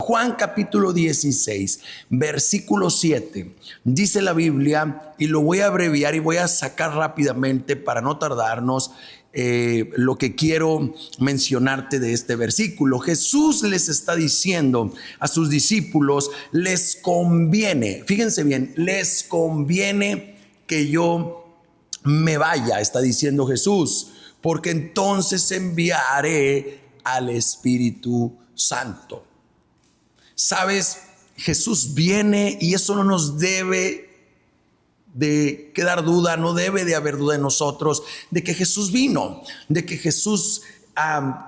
Juan capítulo 16, versículo 7. Dice la Biblia, y lo voy a abreviar y voy a sacar rápidamente para no tardarnos, lo que quiero mencionarte de este versículo. Jesús les está diciendo a sus discípulos, les conviene, fíjense bien, les conviene que yo me vaya, está diciendo Jesús, porque entonces enviaré al Espíritu Santo. Sabes, Jesús viene y eso no nos debe de quedar duda, no debe de haber duda en nosotros de que Jesús vino, de que Jesús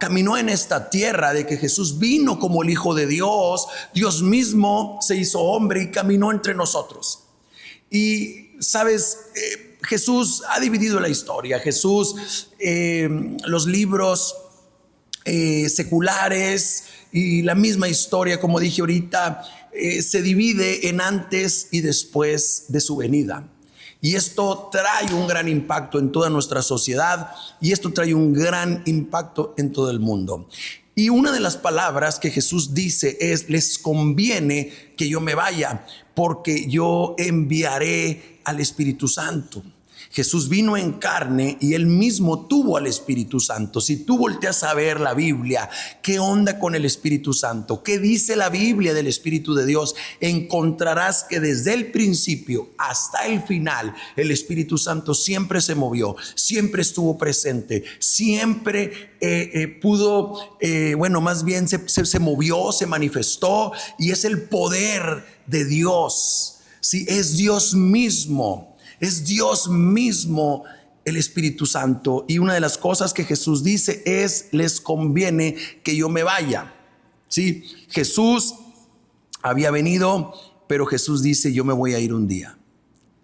caminó en esta tierra, de que Jesús vino como el Hijo de Dios. Dios mismo se hizo hombre y caminó entre nosotros. Y sabes, Jesús ha dividido la historia. Jesús, los libros seculares y la misma historia, como dije ahorita, se divide en antes y después de su venida. Y esto trae un gran impacto en toda nuestra sociedad y esto trae un gran impacto en todo el mundo. Y una de las palabras que Jesús dice es: les conviene que yo me vaya, porque yo enviaré al Espíritu Santo. Jesús vino en carne y él mismo tuvo al Espíritu Santo. Si tú volteas a ver la Biblia, ¿qué onda con el Espíritu Santo? ¿Qué dice la Biblia del Espíritu de Dios? Encontrarás que desde el principio hasta el final, el Espíritu Santo siempre se movió, siempre estuvo presente, siempre pudo, más bien se movió, se manifestó, y es el poder de Dios. Sí, es Dios mismo. Es Dios mismo el Espíritu Santo. Y una de las cosas que Jesús dice es: les conviene que yo me vaya. Sí, Jesús había venido, pero Jesús dice: yo me voy a ir un día.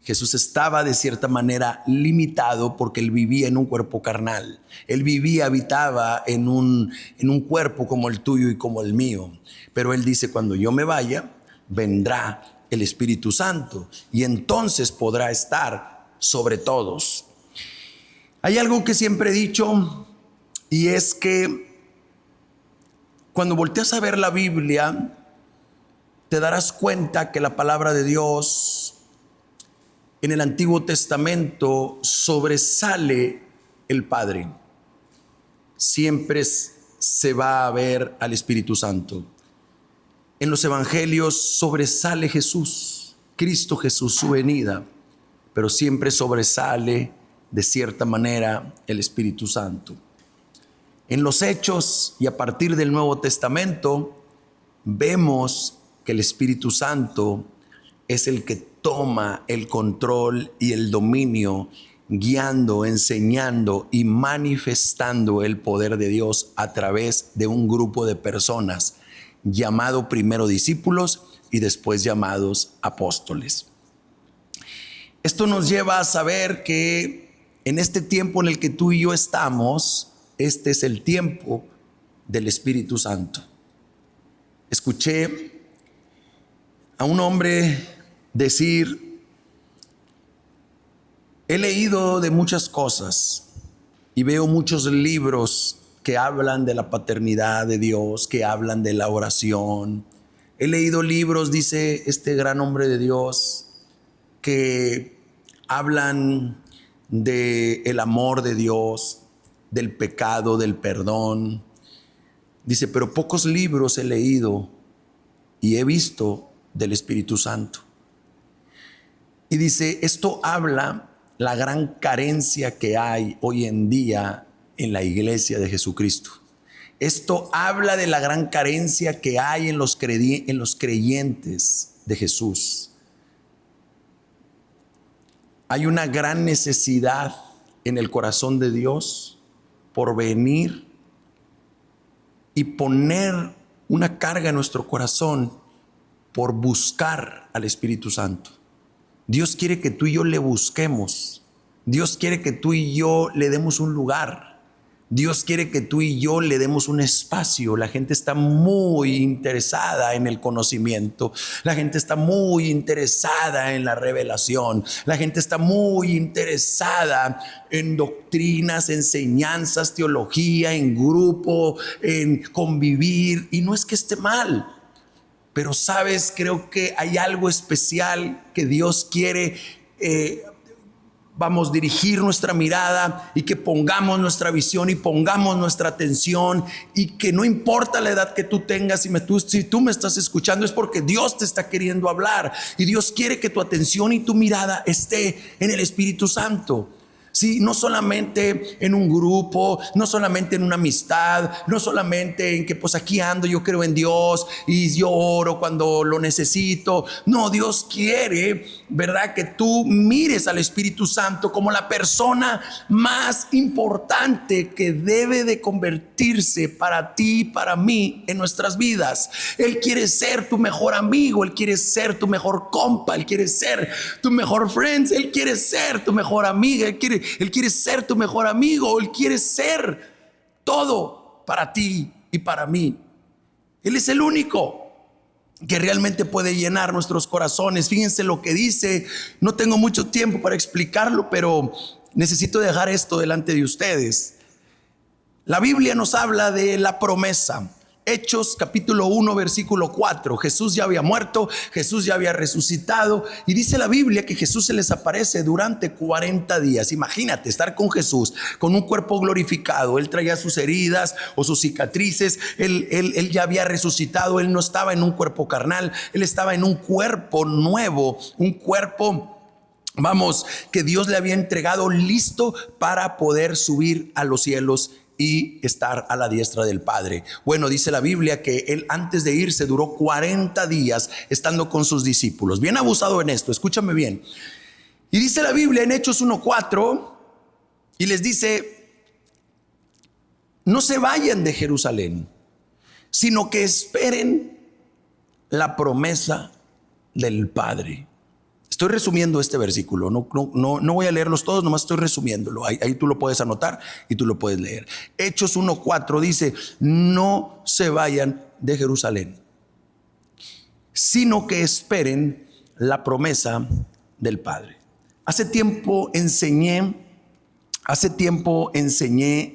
Jesús estaba de cierta manera limitado porque él vivía en un cuerpo carnal. Él habitaba en un cuerpo como el tuyo y como el mío. Pero él dice: cuando yo me vaya, vendrá el Espíritu Santo y entonces podrá estar sobre todos. Hay algo que siempre he dicho, y es que cuando volteas a ver la Biblia, te darás cuenta que la palabra de Dios en el Antiguo Testamento sobresale el Padre. Siempre se va a ver al Espíritu Santo. En los evangelios sobresale Jesús, Cristo Jesús, su venida, pero siempre sobresale de cierta manera el Espíritu Santo. En los Hechos y a partir del Nuevo Testamento vemos que el Espíritu Santo es el que toma el control y el dominio, guiando, enseñando y manifestando el poder de Dios a través de un grupo de personas llamado primero discípulos y después llamados apóstoles. Esto nos lleva a saber que en este tiempo en el que tú y yo estamos, este es el tiempo del Espíritu Santo. Escuché a un hombre decir: he leído de muchas cosas y veo muchos libros que hablan de la paternidad de Dios, que hablan de la oración. He leído libros, dice este gran hombre de Dios, que hablan del amor de Dios, del pecado, del perdón. Dice, pero pocos libros he leído y he visto del Espíritu Santo. Y dice, esto habla la gran carencia que hay hoy en día en la iglesia de Jesucristo. Esto habla de la gran carencia que hay en los creyentes de Jesús. Hay una gran necesidad en el corazón de Dios por venir y poner una carga en nuestro corazón por buscar al Espíritu Santo. Dios quiere que tú y yo le busquemos. Dios quiere que tú y yo le demos un lugar. Dios quiere que tú y yo le demos un espacio. La gente está muy interesada en el conocimiento. La gente está muy interesada en la revelación. La gente está muy interesada en doctrinas, enseñanzas, teología, en grupo, en convivir. Y no es que esté mal. Pero sabes, creo que hay algo especial que Dios quiere, dirigir nuestra mirada y que pongamos nuestra visión y pongamos nuestra atención, y que no importa la edad que tú tengas, si tú me estás escuchando es porque Dios te está queriendo hablar, y Dios quiere que tu atención y tu mirada esté en el Espíritu Santo. Sí, no solamente en un grupo, no solamente en una amistad, no solamente en que pues aquí ando, yo creo en Dios y yo oro cuando lo necesito. No, Dios quiere, ¿verdad?, que tú mires al Espíritu Santo como la persona más importante que debe de convertirse para ti y para mí en nuestras vidas. Él quiere ser tu mejor amigo, Él quiere ser tu mejor compa, Él quiere ser tu mejor friend, Él quiere ser tu mejor amiga, Él quiere ser tu mejor amigo, Él quiere ser todo para ti y para mí. Él es el único que realmente puede llenar nuestros corazones. Fíjense lo que dice. No tengo mucho tiempo para explicarlo, pero necesito dejar esto delante de ustedes. La Biblia nos habla de la promesa. Hechos capítulo 1 versículo 4. Jesús ya había muerto, Jesús ya había resucitado, y dice la Biblia que Jesús se les aparece durante 40 días. Imagínate estar con Jesús con un cuerpo glorificado. Él traía sus heridas o sus cicatrices. Él ya había resucitado. Él no estaba en un cuerpo carnal, Él estaba en un cuerpo nuevo, un cuerpo, que Dios le había entregado listo para poder subir a los cielos y estar a la diestra del Padre. Bueno, dice la Biblia que Él, antes de irse, duró 40 días estando con sus discípulos. Bien abusado en esto, escúchame bien. Y dice la Biblia en Hechos 1:4, y les dice: no se vayan de Jerusalén, sino que esperen la promesa del Padre. Estoy resumiendo este versículo, no voy a leerlos todos, nomás estoy resumiéndolo. Ahí tú lo puedes anotar y tú lo puedes leer. Hechos 1:4 dice: no se vayan de Jerusalén, sino que esperen la promesa del Padre. Hace tiempo enseñé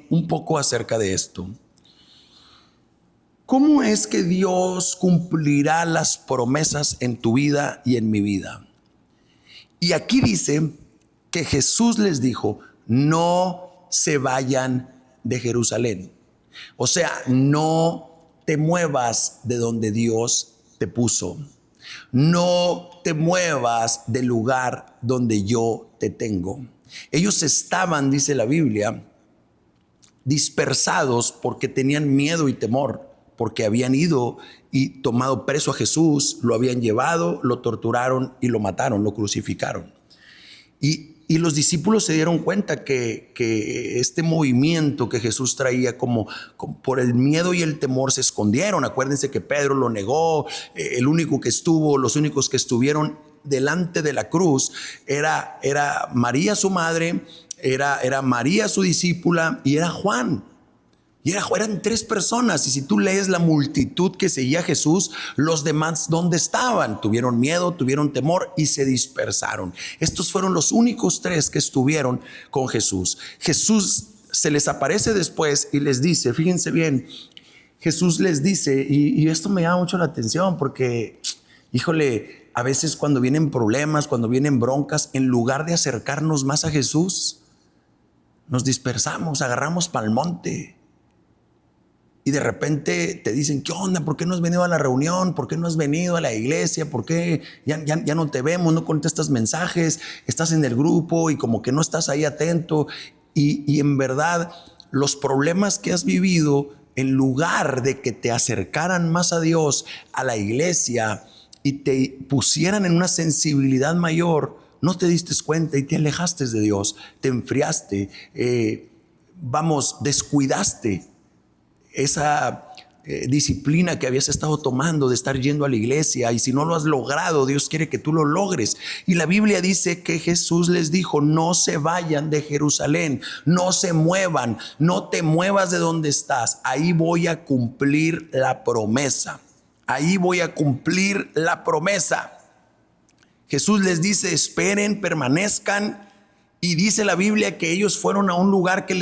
un poco acerca de esto. ¿Cómo es que Dios cumplirá las promesas en tu vida y en mi vida? Y aquí dice que Jesús les dijo: no se vayan de Jerusalén. O sea, no te muevas de donde Dios te puso. No te muevas del lugar donde yo te tengo. Ellos estaban, dice la Biblia, dispersados porque tenían miedo y temor, porque habían ido y tomado preso a Jesús, lo habían llevado, lo torturaron y lo mataron, lo crucificaron. Y los discípulos se dieron cuenta que este movimiento que Jesús traía, como por el miedo y el temor, se escondieron. Acuérdense que Pedro lo negó. Los únicos que estuvieron delante de la cruz era María su madre, era María su discípula, y era Juan. Eran 3 personas. Y si tú lees la multitud que seguía a Jesús, los demás, ¿dónde estaban? Tuvieron miedo, tuvieron temor y se dispersaron. Estos fueron los únicos 3 que estuvieron con Jesús. Jesús se les aparece después y les dice, fíjense bien, Jesús les dice, y esto me llama mucho la atención porque, híjole, a veces cuando vienen problemas, cuando vienen broncas, en lugar de acercarnos más a Jesús, nos dispersamos, agarramos pa'l monte. Y de repente te dicen: ¿qué onda? ¿Por qué no has venido a la reunión? ¿Por qué no has venido a la iglesia? ¿Por qué ya no te vemos? ¿No contestas mensajes? Estás en el grupo y como que no estás ahí atento. Y en verdad, los problemas que has vivido, en lugar de que te acercaran más a Dios, a la iglesia, y te pusieran en una sensibilidad mayor, no te diste cuenta y te alejaste de Dios, te enfriaste, descuidaste esa disciplina que habías estado tomando de estar yendo a la iglesia. Y si no lo has logrado, Dios quiere que tú lo logres. Y la Biblia dice que Jesús les dijo: no se vayan de Jerusalén, no se muevan, no te muevas de donde estás. Ahí voy a cumplir la promesa. Ahí voy a cumplir la promesa. Jesús les dice: esperen, permanezcan Y dice la Biblia que ellos fueron a un lugar que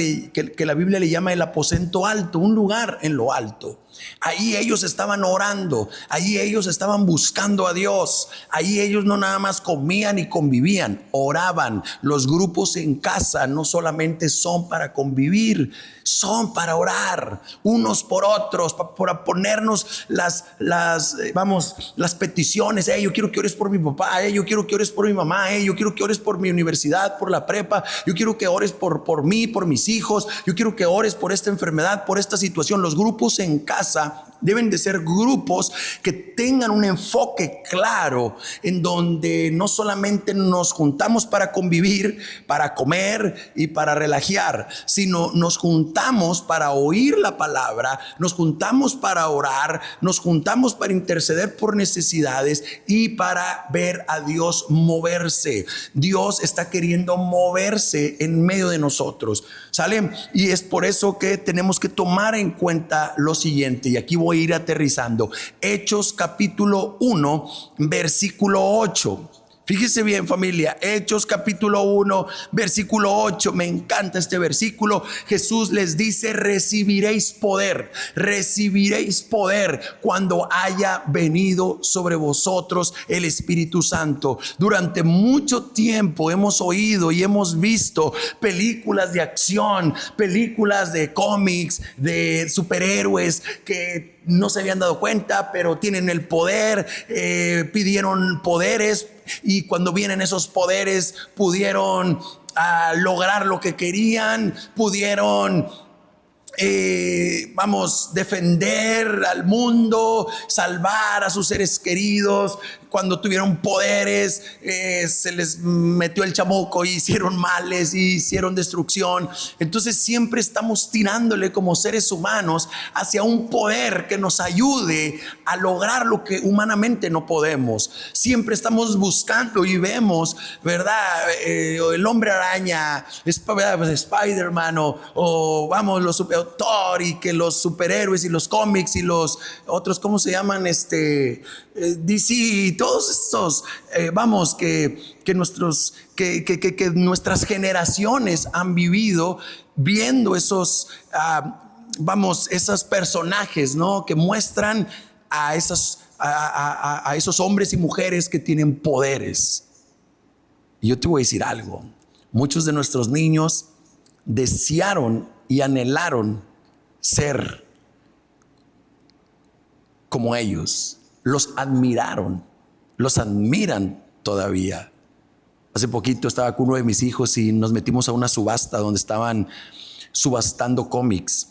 la Biblia le llama el aposento alto, un lugar en lo alto. Ahí ellos estaban orando, ahí ellos estaban buscando a Dios, ahí ellos no nada más comían y convivían, oraban. Los grupos en casa no solamente son para convivir, son para orar unos por otros, para ponernos las peticiones. Yo quiero que ores por mi papá, yo quiero que ores por mi mamá, yo quiero que ores por mi universidad, por la prepa, yo quiero que ores por mí, por mis hijos, yo quiero que ores por esta enfermedad, por esta situación. Los grupos en casa deben de ser grupos que tengan un enfoque claro, en donde no solamente nos juntamos para convivir, para comer y para relajar, sino nos juntamos para oír la palabra, nos juntamos para orar, nos juntamos para interceder por necesidades y para ver a Dios moverse. Dios está queriendo moverse en medio de nosotros, ¿sale? Y es por eso que tenemos que tomar en cuenta lo siguiente, y aquí voy a ir aterrizando. Hechos capítulo 1 versículo 8. Fíjese bien, familia, Hechos capítulo 1 versículo 8. Me encanta este versículo. Jesús les dice: recibiréis poder cuando haya venido sobre vosotros el Espíritu Santo. Durante mucho tiempo hemos oído y hemos visto películas de acción, películas de cómics, de superhéroes que no se habían dado cuenta, pero tienen el poder, pidieron poderes, y cuando vienen esos poderes pudieron lograr lo que querían, pudieron defender al mundo, salvar a sus seres queridos. Cuando tuvieron poderes, se les metió el chamuco y hicieron males y hicieron destrucción. Entonces siempre estamos tirándole como seres humanos hacia un poder que nos ayude a lograr lo que humanamente no podemos. Siempre estamos buscando y vemos, ¿verdad? El hombre araña, Spider-Man, o los Thor, y que los superhéroes y los cómics y los otros, ¿cómo se llaman? DC y todos estos, que nuestras generaciones han vivido viendo esos personajes, ¿no? Que muestran a esos hombres y mujeres que tienen poderes. Y yo te voy a decir algo: muchos de nuestros niños desearon y anhelaron ser como ellos. Los admiraron, los admiran todavía. Hace poquito estaba con uno de mis hijos y nos metimos a una subasta donde estaban subastando cómics,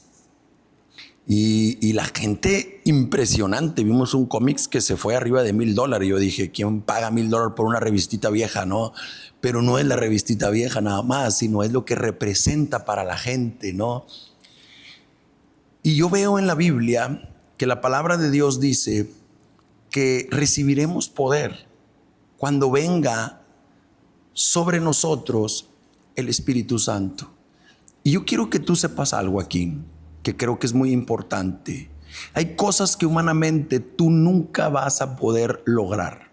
y la gente, impresionante. Vimos un cómic que se fue arriba de $1,000. Yo dije: ¿quién paga $1,000 por una revistita vieja? No, pero no es la revistita vieja nada más, sino es lo que representa para la gente, ¿no? Y yo veo en la Biblia que la palabra de Dios dice que recibiremos poder cuando venga sobre nosotros el Espíritu Santo. Y yo quiero que tú sepas algo aquí, que creo que es muy importante. Hay cosas que humanamente tú nunca vas a poder lograr.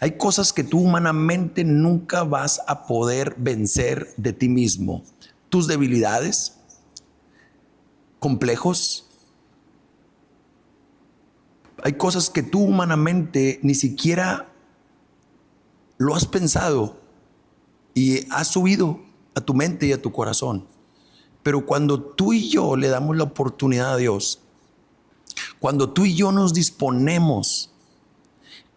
Hay cosas que tú humanamente nunca vas a poder vencer de ti mismo. Tus debilidades, complejos. Hay cosas que tú humanamente ni siquiera lo has pensado y has subido a tu mente y a tu corazón. Pero cuando tú y yo le damos la oportunidad a Dios, cuando tú y yo nos disponemos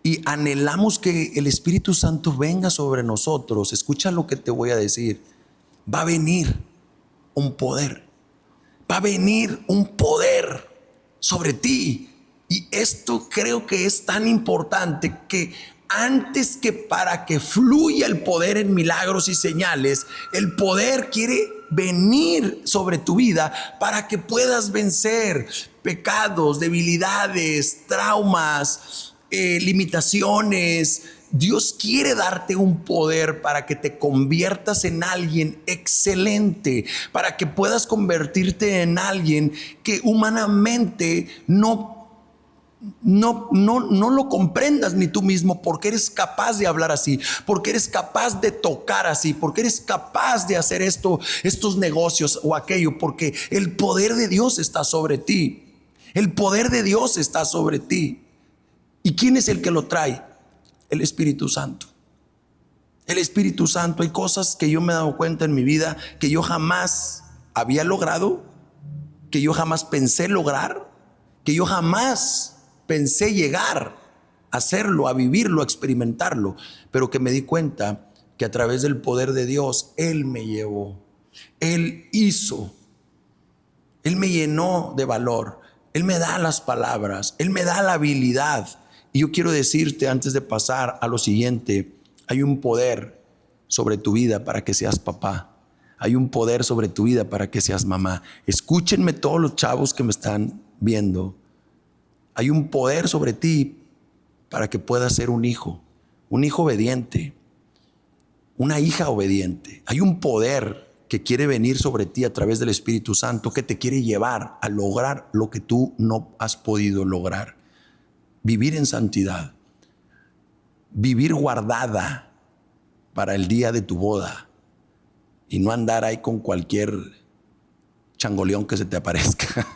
y anhelamos que el Espíritu Santo venga sobre nosotros, escucha lo que te voy a decir: va a venir un poder, va a venir un poder sobre ti. Y esto creo que es tan importante, que antes que para que fluya el poder en milagros y señales, el poder quiere venir sobre tu vida para que puedas vencer pecados, debilidades, traumas, limitaciones. Dios quiere darte un poder para que te conviertas en alguien excelente, para que puedas convertirte en alguien que humanamente no no lo comprendas ni tú mismo, porque eres capaz de hablar así, porque eres capaz de tocar así, porque eres capaz de hacer estos negocios o aquello, porque el poder de Dios está sobre ti. El poder de Dios está sobre ti. ¿Y quién es el que lo trae? El Espíritu Santo. El Espíritu Santo. Hay cosas que yo me he dado cuenta en mi vida que yo jamás había logrado, que yo jamás pensé lograr, que yo jamás pensé llegar a hacerlo, a vivirlo, a experimentarlo, pero que me di cuenta que a través del poder de Dios, Él me llevó, Él hizo, Él me llenó de valor, Él me da las palabras, Él me da la habilidad. Y yo quiero decirte, antes de pasar a lo siguiente, hay un poder sobre tu vida para que seas papá. Hay un poder sobre tu vida para que seas mamá. Escúchenme todos los chavos que me están viendo. Hay un poder sobre ti para que puedas ser un hijo obediente, una hija obediente. Hay un poder que quiere venir sobre ti a través del Espíritu Santo, que te quiere llevar a lograr lo que tú no has podido lograr. Vivir en santidad, vivir guardada para el día de tu boda y no andar ahí con cualquier changoleón que se te aparezca.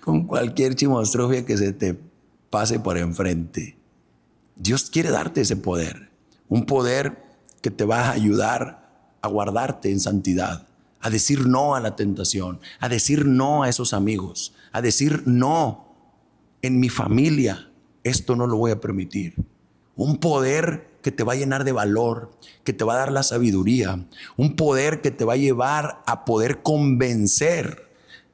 Con cualquier chimostrofia que se te pase por enfrente. Dios quiere darte ese poder, un poder que te va a ayudar a guardarte en santidad, a decir no a la tentación, a decir no a esos amigos, a decir no en mi familia, esto no lo voy a permitir. Un poder que te va a llenar de valor, que te va a dar la sabiduría, un poder que te va a llevar a poder convencer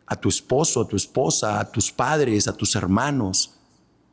a tu esposo, a tu esposa, a tus padres, a tus hermanos.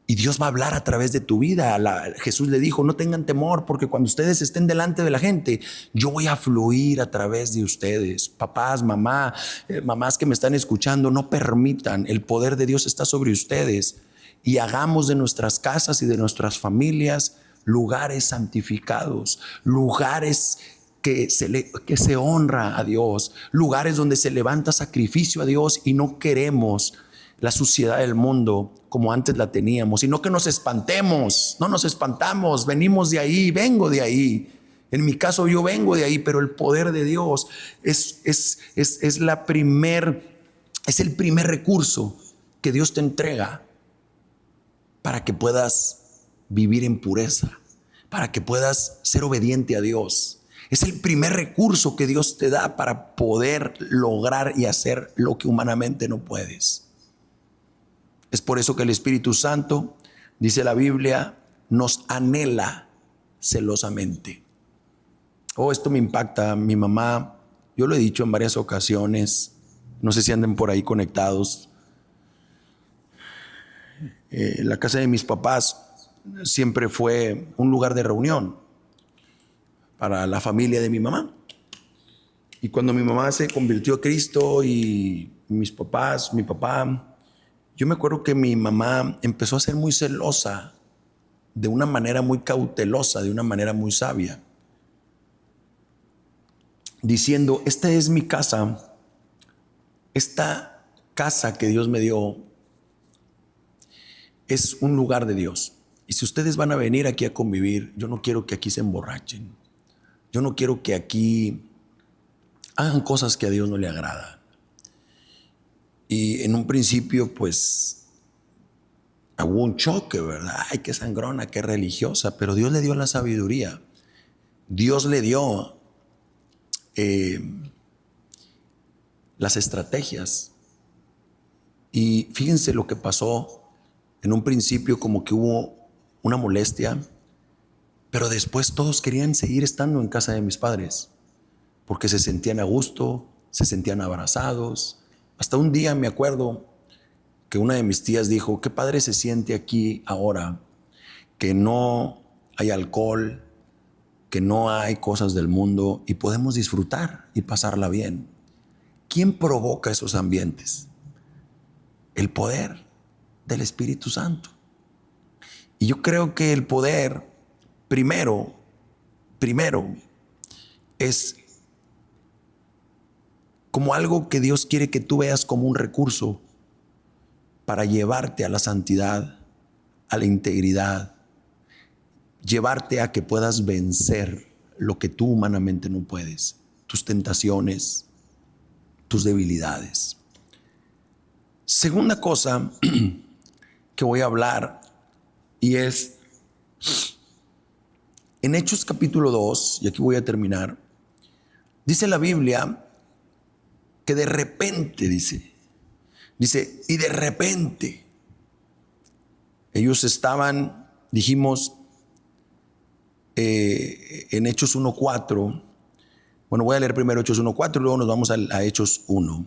Y Dios va a hablar a través de tu vida. Jesús le dijo, no tengan temor, porque cuando ustedes estén delante de la gente, yo voy a fluir a través de ustedes. Papás, mamás que me están escuchando, no permitan, el poder de Dios está sobre ustedes. Y hagamos de nuestras casas y de nuestras familias lugares santificados, lugares que se honra a Dios, lugares donde se levanta sacrificio a Dios, y no queremos la suciedad del mundo como antes la teníamos, sino que nos espantemos. No nos espantamos, venimos de ahí, vengo de ahí. En mi caso yo vengo de ahí, pero el poder de Dios es el primer recurso que Dios te entrega para que puedas vivir en pureza, para que puedas ser obediente a Dios. Es el primer recurso que Dios te da para poder lograr y hacer lo que humanamente no puedes. Es por eso que el Espíritu Santo, dice la Biblia, nos anhela celosamente. Oh, esto me impacta. Mi mamá, yo lo he dicho en varias ocasiones, no sé si anden por ahí conectados. La casa de mis papás siempre fue un lugar de reunión para la familia de mi mamá. Y cuando mi mamá se convirtió a Cristo y mi papá, yo me acuerdo que mi mamá empezó a ser muy celosa, de una manera muy cautelosa, de una manera muy sabia, diciendo, esta es mi casa, esta casa que Dios me dio es un lugar de Dios. Y si ustedes van a venir aquí a convivir, yo no quiero que aquí se emborrachen. Yo no quiero que aquí hagan cosas que a Dios no le agradan. Y en un principio, pues, hubo un choque, ¿verdad? Ay, qué sangrona, qué religiosa. Pero Dios le dio la sabiduría. Dios le dio las estrategias. Y fíjense lo que pasó. En un principio como que hubo una molestia, pero después todos querían seguir estando en casa de mis padres, porque se sentían a gusto, se sentían abrazados. Hasta un día me acuerdo que una de mis tías dijo, qué padre se siente aquí ahora, que no hay alcohol, que no hay cosas del mundo y podemos disfrutar y pasarla bien. ¿Quién provoca esos ambientes? El poder del Espíritu Santo. Y yo creo que el poder primero es como algo que Dios quiere que tú veas como un recurso, para llevarte a la santidad, a la integridad, llevarte a que puedas vencer lo que tú humanamente no puedes, tus tentaciones, tus debilidades. Segunda cosa que voy a hablar, y es en Hechos capítulo 2, y aquí voy a terminar, dice la Biblia que de repente, dice, y de repente, ellos estaban, dijimos, en Hechos 1:4. Bueno, voy a leer primero Hechos 1:4 y luego nos vamos a Hechos 1.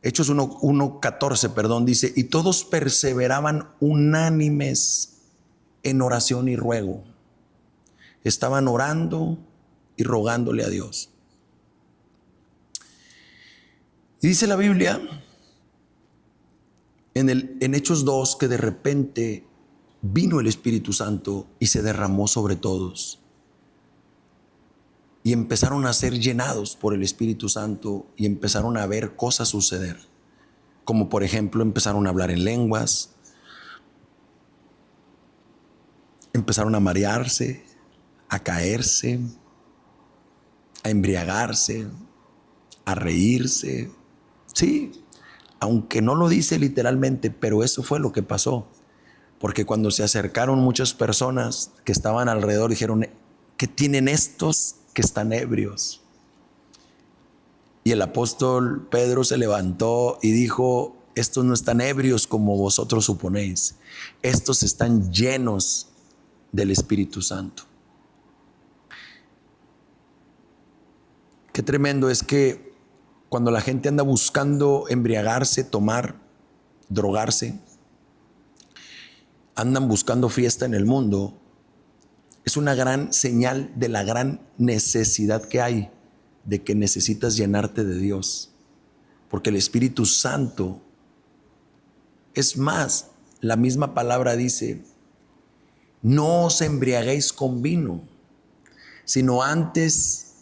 Hechos 1:14, perdón, dice, y todos perseveraban unánimes en oración y ruego. Estaban orando y rogándole a Dios. Y dice la Biblia en Hechos 2 que de repente vino el Espíritu Santo y se derramó sobre todos. Y empezaron a ser llenados por el Espíritu Santo y empezaron a ver cosas suceder. Como por ejemplo empezaron a hablar en lenguas, empezaron a marearse, a caerse, a embriagarse, a reírse. Sí, aunque no lo dice literalmente, pero eso fue lo que pasó. Porque cuando se acercaron muchas personas que estaban alrededor, dijeron, ¿qué tienen estos que están ebrios? Y el apóstol Pedro se levantó y dijo, estos no están ebrios como vosotros suponéis. Estos están llenos del Espíritu Santo. Qué tremendo es que cuando la gente anda buscando embriagarse, tomar, drogarse, andan buscando fiesta en el mundo, es una gran señal de la gran necesidad que hay de que necesitas llenarte de Dios. Porque el Espíritu Santo, es más, la misma palabra dice, no os embriaguéis con vino, sino antes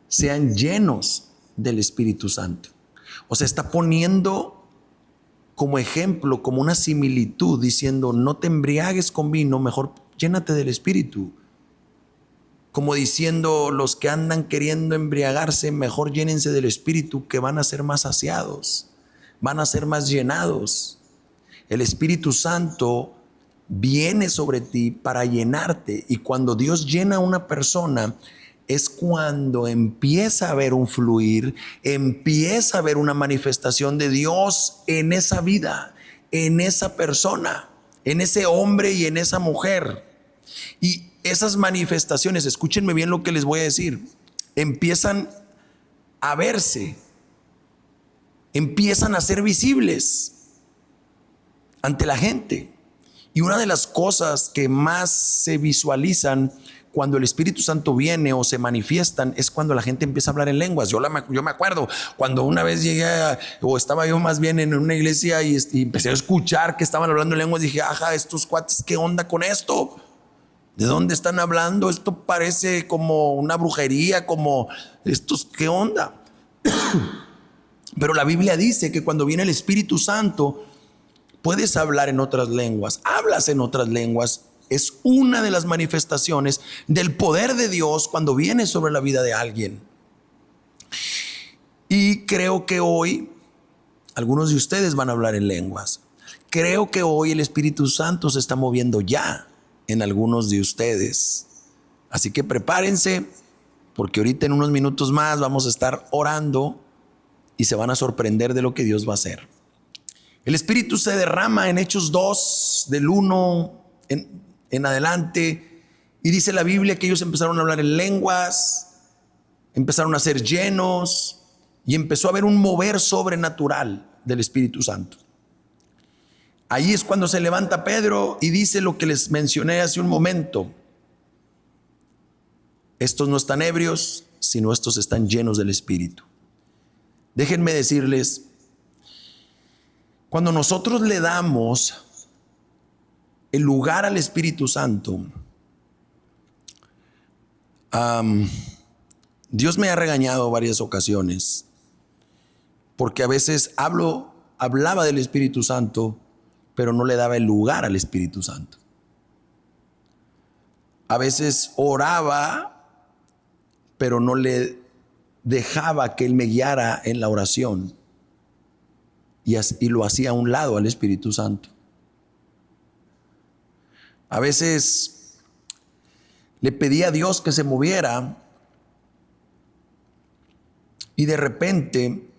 sean llenos del Espíritu Santo. O sea, está poniendo como ejemplo, como una similitud, diciendo, no te embriagues con vino, mejor llénate del Espíritu. Como diciendo, los que andan queriendo embriagarse, mejor llénense del Espíritu, que van a ser más saciados, van a ser más llenados. El Espíritu Santo viene sobre ti para llenarte, y cuando Dios llena a una persona, es cuando empieza a haber un fluir, empieza a haber una manifestación de Dios en esa vida, en esa persona, en ese hombre y en esa mujer. Y esas manifestaciones, escúchenme bien lo que les voy a decir, empiezan a verse, empiezan a ser visibles ante la gente. Y una de las cosas que más se visualizan cuando el Espíritu Santo viene o se manifiestan es cuando la gente empieza a hablar en lenguas. Yo me acuerdo cuando una vez llegué o estaba yo más bien en una iglesia y empecé a escuchar que estaban hablando en lenguas. Dije, ajá, estos cuates, ¿qué onda con esto? ¿De dónde están hablando? Esto parece como una brujería, como estos, ¿qué onda? Pero la Biblia dice que cuando viene el Espíritu Santo puedes hablar en otras lenguas, hablas en otras lenguas. Es una de las manifestaciones del poder de Dios cuando viene sobre la vida de alguien. Y creo que hoy algunos de ustedes van a hablar en lenguas. Creo que hoy el Espíritu Santo se está moviendo ya en algunos de ustedes. Así que prepárense, porque ahorita en unos minutos más vamos a estar orando y se van a sorprender de lo que Dios va a hacer. El Espíritu se derrama en Hechos 2, del 1 en adelante, y dice la Biblia que ellos empezaron a hablar en lenguas, empezaron a ser llenos y empezó a haber un mover sobrenatural del Espíritu Santo. Ahí es cuando se levanta Pedro y dice lo que les mencioné hace un momento: estos no están ebrios, sino estos están llenos del Espíritu. Déjenme decirles, cuando nosotros le damos el lugar al Espíritu Santo, Dios me ha regañado varias ocasiones, porque a veces hablo hablaba del Espíritu Santo, pero no le daba el lugar al Espíritu Santo. A veces oraba, pero no le dejaba que Él me guiara en la oración, y lo hacía a un lado al Espíritu Santo. A veces le pedía a Dios que se moviera y de repente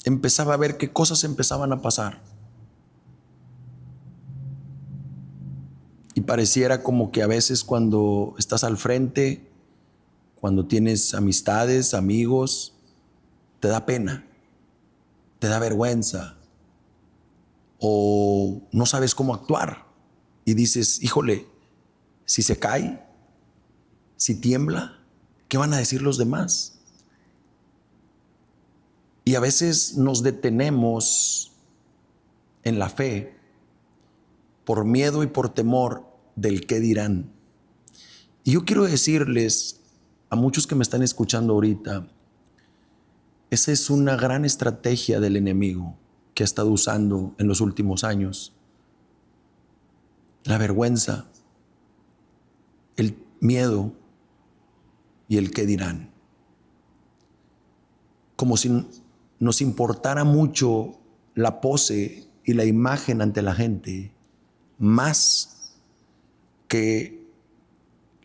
empezaba a ver qué cosas empezaban a pasar. Y pareciera como que a veces cuando estás al frente, cuando tienes amistades, amigos, te da pena, te da vergüenza o no sabes cómo actuar. Y dices, híjole, si se cae, si tiembla, ¿qué van a decir los demás? Y a veces nos detenemos en la fe por miedo y por temor del qué dirán. Y yo quiero decirles a muchos que me están escuchando ahorita, esa es una gran estrategia del enemigo que ha estado usando en los últimos años. La vergüenza, el miedo y el qué dirán. Como si nos importara mucho la pose y la imagen ante la gente, más que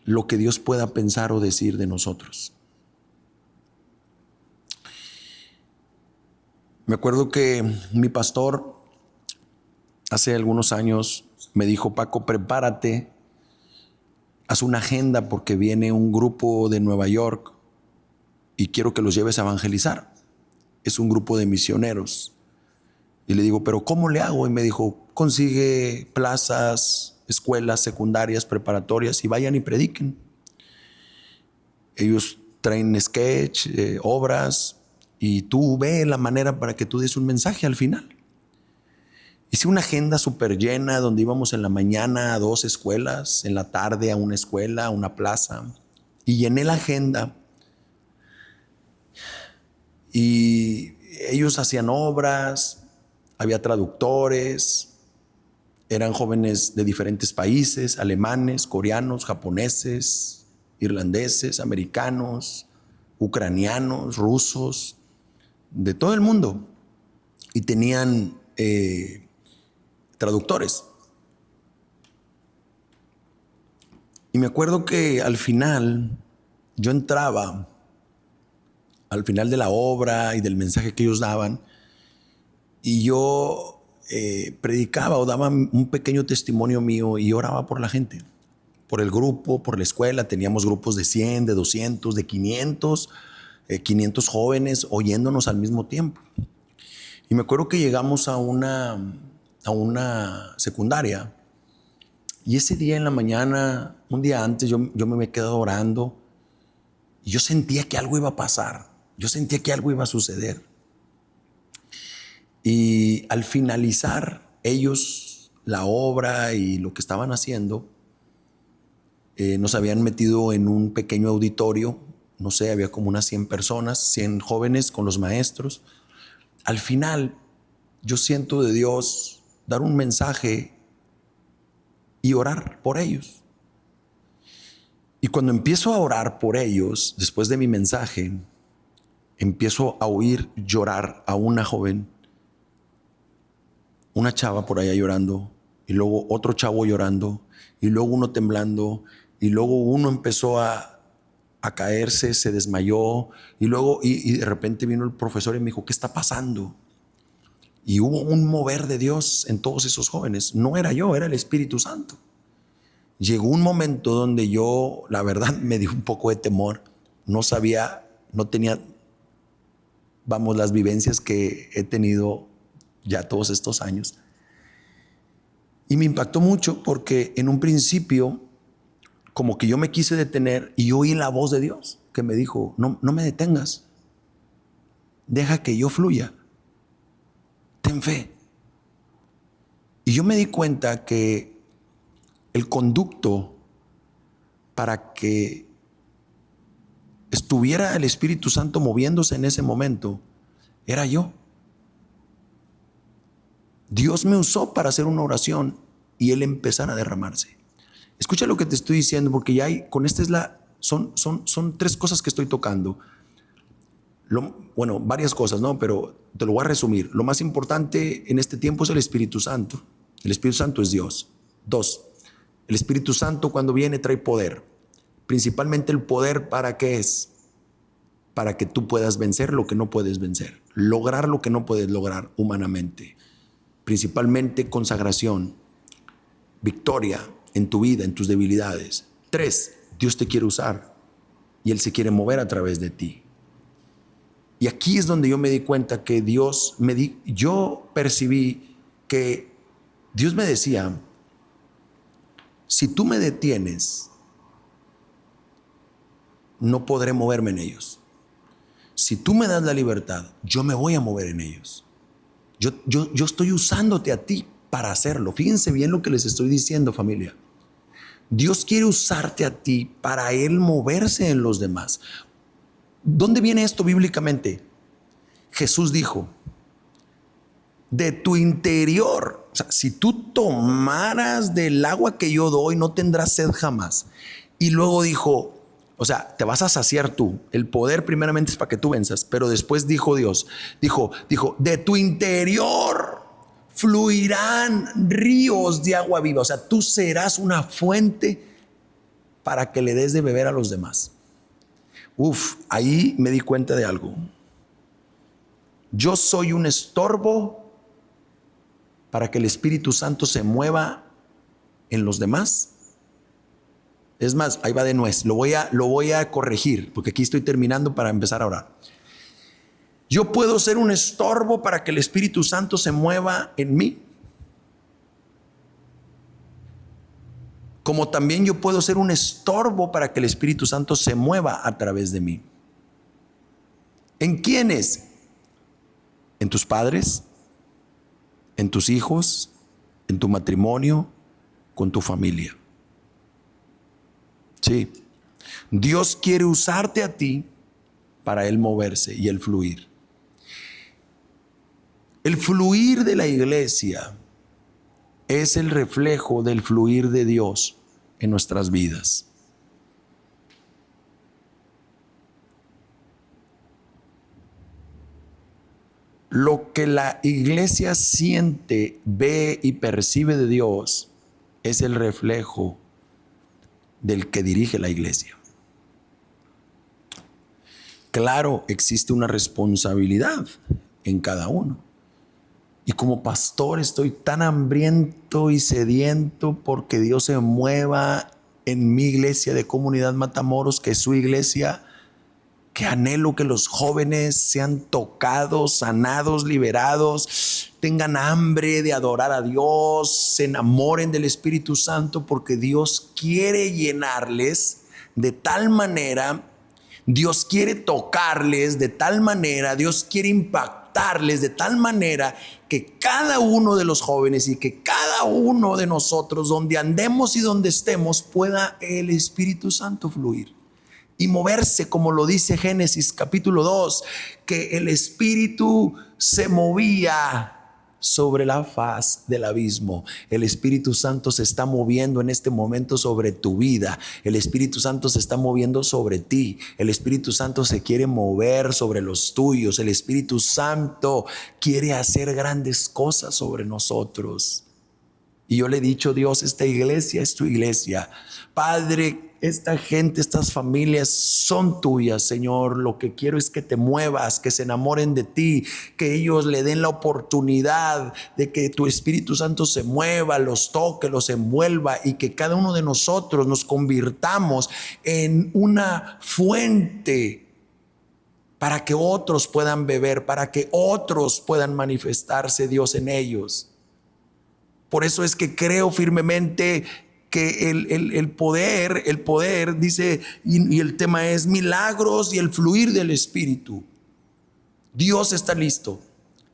lo que Dios pueda pensar o decir de nosotros. Me acuerdo que mi pastor hace algunos años me dijo, Paco, prepárate, haz una agenda porque viene un grupo de Nueva York y quiero que los lleves a evangelizar. Es un grupo de misioneros. Y le digo, ¿pero cómo le hago? Y me dijo, consigue plazas, escuelas secundarias, preparatorias y vayan y prediquen. Ellos traen sketch, obras, y tú ve la manera para que tú des un mensaje al final. Hice una agenda súper llena donde íbamos en la mañana a 2 escuelas, en la tarde a una escuela, a una plaza, y llené la agenda. Y ellos hacían obras, había traductores, eran jóvenes de diferentes países, alemanes, coreanos, japoneses, irlandeses, americanos, ucranianos, rusos, de todo el mundo. Y tenían traductores. Y me acuerdo que al final yo entraba, al final de la obra y del mensaje que ellos daban, y yo predicaba o daba un pequeño testimonio mío y oraba por la gente, por el grupo, por la escuela. Teníamos grupos de 100, de 200, de 500, 500 jóvenes oyéndonos al mismo tiempo. Y me acuerdo que llegamos a una secundaria, y ese día en la mañana, un día antes, yo me había quedado orando y yo sentía que algo iba a pasar, yo sentía que algo iba a suceder. Y al finalizar ellos la obra y lo que estaban haciendo, nos habían metido en un pequeño auditorio, no sé, había como unas 100 personas, 100 jóvenes con los maestros. Al final yo siento de Dios dar un mensaje y orar por ellos. Y cuando empiezo a orar por ellos, después de mi mensaje, empiezo a oír llorar a una joven, una chava por allá llorando, y luego otro chavo llorando, y luego uno temblando, y luego uno empezó a caerse, se desmayó, y luego y de repente vino el profesor y me dijo, ¿qué está pasando? Y hubo un mover de Dios en todos esos jóvenes. No era yo, era el Espíritu Santo. Llegó un momento donde yo, la verdad, me dio un poco de temor. No sabía, no tenía, vamos, las vivencias que he tenido ya todos estos años. Y me impactó mucho porque en un principio, como que yo me quise detener y oí la voz de Dios que me dijo, no me detengas, deja que yo fluya, ten fe. Y yo me di cuenta que el conducto para que estuviera el Espíritu Santo moviéndose en ese momento era yo. Dios me usó para hacer una oración y Él empezara a derramarse. Escucha lo que te estoy diciendo, porque ya hay, con esta es son tres cosas que estoy tocando. Bueno, varias cosas, ¿no? Pero te lo voy a resumir. Lo más importante en este tiempo es el Espíritu Santo. El Espíritu Santo es Dios. 2, el Espíritu Santo cuando viene trae poder. Principalmente el poder, ¿para qué es? Para que tú puedas vencer lo que no puedes vencer. Lograr lo que no puedes lograr humanamente. Principalmente consagración, victoria en tu vida, en tus debilidades. 3, Dios te quiere usar y Él se quiere mover a través de ti. Y aquí es donde yo me di cuenta que yo percibí que Dios me decía, si tú me detienes, no podré moverme en ellos. Si tú me das la libertad, yo me voy a mover en ellos. Yo estoy usándote a ti para hacerlo. Fíjense bien lo que les estoy diciendo, familia. Dios quiere usarte a ti para Él moverse en los demás. ¿Dónde viene esto bíblicamente? Jesús dijo, de tu interior, o sea, si tú tomaras del agua que yo doy, no tendrás sed jamás. Y luego dijo, o sea, te vas a saciar tú. El poder primeramente es para que tú venzas, pero después dijo Dios, dijo, de tu interior fluirán ríos de agua viva. O sea, tú serás una fuente para que le des de beber a los demás. Ahí me di cuenta de algo. Yo soy un estorbo para que el Espíritu Santo se mueva en los demás. Es más, ahí va de nuez. Lo voy a corregir, porque aquí estoy terminando para empezar a orar. Yo puedo ser un estorbo para que el Espíritu Santo se mueva en mí. Como también yo puedo ser un estorbo para que el Espíritu Santo se mueva a través de mí. ¿En quiénes? En tus padres, en tus hijos, en tu matrimonio, con tu familia. Sí. Dios quiere usarte a ti para Él moverse y el fluir. El fluir de la iglesia es el reflejo del fluir de Dios en nuestras vidas. Lo que la iglesia siente, ve y percibe de Dios es el reflejo del que dirige la iglesia. Claro, existe una responsabilidad en cada uno. Y como pastor estoy tan hambriento y sediento porque Dios se mueva en mi iglesia de Comunidad Matamoros, que es su iglesia, que anhelo que los jóvenes sean tocados, sanados, liberados, tengan hambre de adorar a Dios, se enamoren del Espíritu Santo, porque Dios quiere llenarles de tal manera, Dios quiere tocarles de tal manera, Dios quiere impactarles de tal manera que cada uno de los jóvenes y que cada uno de nosotros, donde andemos y donde estemos, pueda el Espíritu Santo fluir y moverse, como lo dice Génesis capítulo 2, que el Espíritu se movía sobre la faz del abismo. El Espíritu Santo se está moviendo en este momento sobre tu vida. El Espíritu Santo se está moviendo sobre ti. El Espíritu Santo se quiere mover sobre los tuyos. El Espíritu Santo quiere hacer grandes cosas sobre nosotros. Y yo le he dicho, Dios, esta iglesia es tu iglesia. Padre, esta gente, estas familias son tuyas, Señor. Lo que quiero es que te muevas, que se enamoren de ti, que ellos le den la oportunidad de que tu Espíritu Santo se mueva, los toque, los envuelva, y que cada uno de nosotros nos convirtamos en una fuente para que otros puedan beber, para que otros puedan manifestarse Dios en ellos. Por eso es que creo firmemente que el poder dice, y el tema es milagros y el fluir del Espíritu. Dios está listo.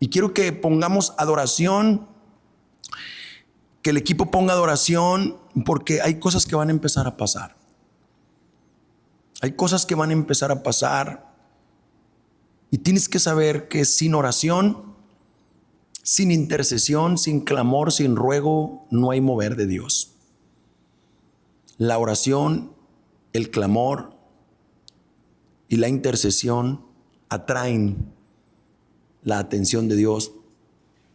Y quiero que pongamos adoración, que el equipo ponga adoración, porque hay cosas que van a empezar a pasar. Hay cosas que van a empezar a pasar. Y tienes que saber que sin oración Sin intercesión, sin clamor, sin ruego, no hay mover de Dios. La oración, el clamor y la intercesión atraen la atención de Dios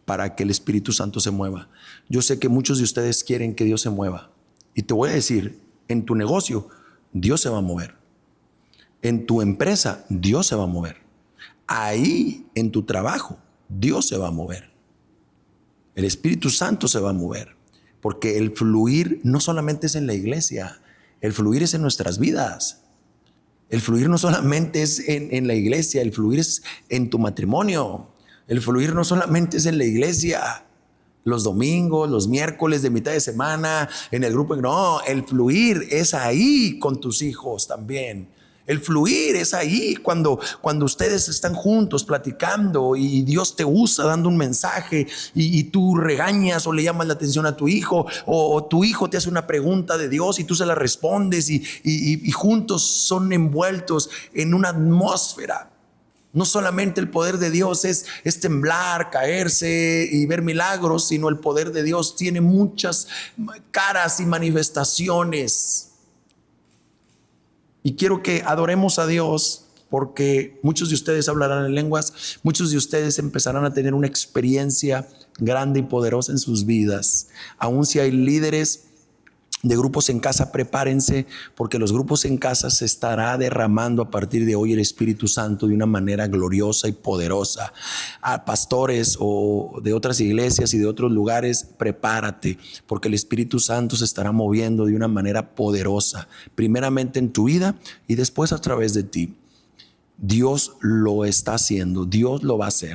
para que el Espíritu Santo se mueva. Yo sé que muchos de ustedes quieren que Dios se mueva. Y te voy a decir, en tu negocio, Dios se va a mover. En tu empresa, Dios se va a mover. Ahí, en tu trabajo, Dios se va a mover. El Espíritu Santo se va a mover. Porque el fluir no solamente es en la iglesia, el fluir es en nuestras vidas. El fluir no solamente es en la iglesia, el fluir es en tu matrimonio. El fluir no solamente es en la iglesia, los domingos, los miércoles de mitad de semana, en el grupo. No, el fluir es ahí con tus hijos también. El fluir es ahí cuando ustedes están juntos platicando y Dios te usa dando un mensaje y tú regañas o le llamas la atención a tu hijo o tu hijo te hace una pregunta de Dios y tú se la respondes y juntos son envueltos en una atmósfera. No solamente el poder de Dios es temblar, caerse y ver milagros, sino el poder de Dios tiene muchas caras y manifestaciones. Y quiero que adoremos a Dios porque muchos de ustedes hablarán en lenguas, muchos de ustedes empezarán a tener una experiencia grande y poderosa en sus vidas. Aún si hay líderes de grupos en casa, prepárense porque los grupos en casa se estará derramando a partir de hoy el Espíritu Santo de una manera gloriosa y poderosa. A pastores o de otras iglesias y de otros lugares, prepárate porque el Espíritu Santo se estará moviendo de una manera poderosa, primeramente en tu vida y después a través de ti. Dios lo está haciendo, Dios lo va a hacer.